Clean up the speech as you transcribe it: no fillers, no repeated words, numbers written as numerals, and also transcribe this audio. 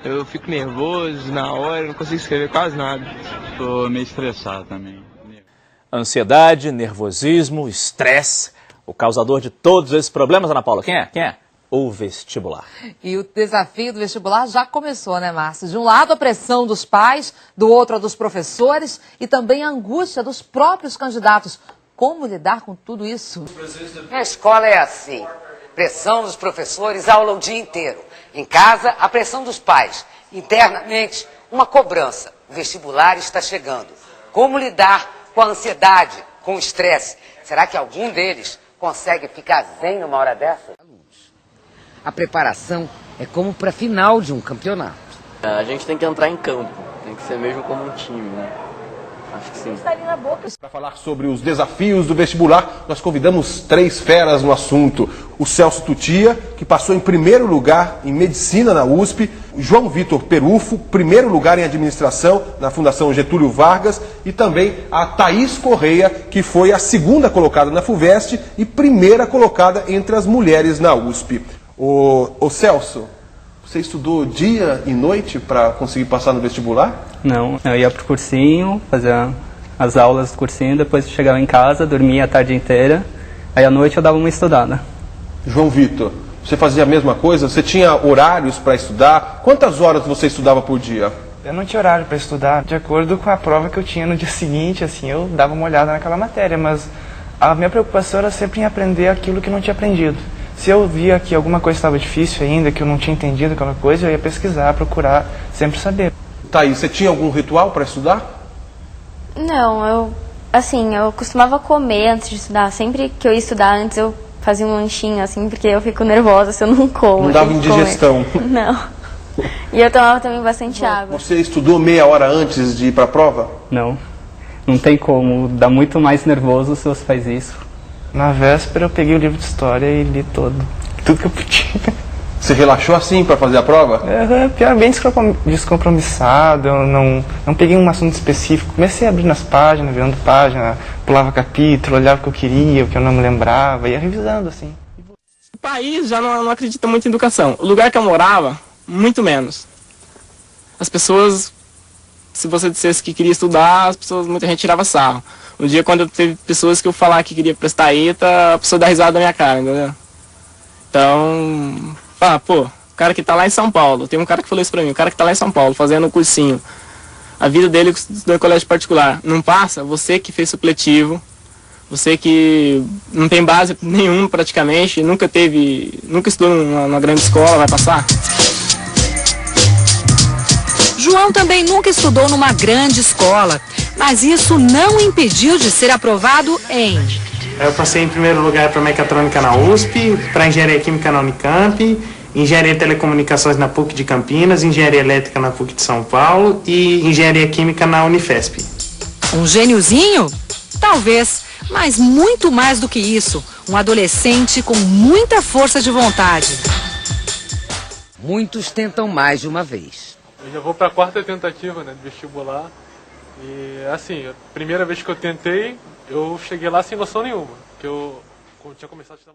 Eu fico nervoso na hora, não consigo escrever quase nada. Tô meio estressado também. Ansiedade, nervosismo, estresse, o causador de todos esses problemas, Ana Paula, quem é? O vestibular. E o desafio do vestibular já começou, né, Márcio? De um lado a pressão dos pais, do outro a dos professores e também a angústia dos próprios candidatos. Como lidar com tudo isso? Na escola é assim, pressão dos professores, aula o dia inteiro. Em casa, a pressão dos pais. Internamente, uma cobrança. O vestibular está chegando. Como lidar com a ansiedade, com o estresse? Será que algum deles consegue ficar zen numa hora dessa? A preparação é como para a final de um campeonato. A gente tem que entrar em campo, tem que ser mesmo como um time, né? Acho que sim. Para falar sobre os desafios do vestibular, nós convidamos 3 feras no assunto. O Celso Tutia, que passou em primeiro lugar em Medicina na USP, o João Vitor Perufo, primeiro lugar em Administração na Fundação Getúlio Vargas, e também a Thaís Correia, que foi a segunda colocada na FUVEST e primeira colocada entre as mulheres na USP. Ô Celso, você estudou dia e noite para conseguir passar no vestibular? Não, eu ia pro cursinho, fazia as aulas do cursinho, depois chegava em casa, dormia a tarde inteira, aí à noite eu dava uma estudada. João Vitor, você fazia a mesma coisa? Você tinha horários para estudar? Quantas horas você estudava por dia? Eu não tinha horário para estudar, de acordo com a prova que eu tinha no dia seguinte, assim, eu dava uma olhada naquela matéria, mas a minha preocupação era sempre em aprender aquilo que eu não tinha aprendido. Se eu via que alguma coisa estava difícil ainda, que eu não tinha entendido aquela coisa, eu ia pesquisar, procurar, sempre saber. Thaís, você tinha algum ritual para estudar? Não, eu costumava comer antes de estudar. Sempre que eu ia estudar antes, eu fazia um lanchinho, assim, porque eu fico nervosa se eu não como. Não dava indigestão. Não. E eu tomava também bastante água. Você estudou meia hora antes de ir para a prova? Não, não tem como, dá muito mais nervoso se você faz isso. Na véspera eu peguei o livro de história e li tudo que eu podia. Você relaxou assim para fazer a prova? Pior, bem descompromissado, eu não peguei um assunto específico. Comecei a abrir nas páginas, virando página, pulava capítulo, olhava o que eu queria, o que eu não me lembrava, ia revisando assim. O país já não acredita muito em educação. O lugar que eu morava, muito menos. As pessoas, se você dissesse que queria estudar, muita gente tirava sarro. Um dia, quando teve pessoas que eu falar que queria prestar ETA, a pessoa dá risada na minha cara, entendeu? Então, o cara que tá lá em São Paulo, tem um cara que falou isso pra mim, o cara que tá lá em São Paulo, fazendo um cursinho, a vida dele estudou em colégio particular, não passa? Você que fez supletivo, você que não tem base nenhuma praticamente, nunca estudou numa grande escola, vai passar? João também nunca estudou numa grande escola, mas isso não o impediu de ser aprovado em... Eu passei em primeiro lugar para mecatrônica na USP, para engenharia química na Unicamp, engenharia de telecomunicações na PUC de Campinas, engenharia elétrica na PUC de São Paulo e engenharia química na Unifesp. Um gêniozinho? Talvez, mas muito mais do que isso. Um adolescente com muita força de vontade. Muitos tentam mais de uma vez. Eu já vou para a 4ª tentativa, né, de vestibular. E assim, a primeira vez que eu tentei, eu cheguei lá sem noção nenhuma. Que eu tinha começado a estudar...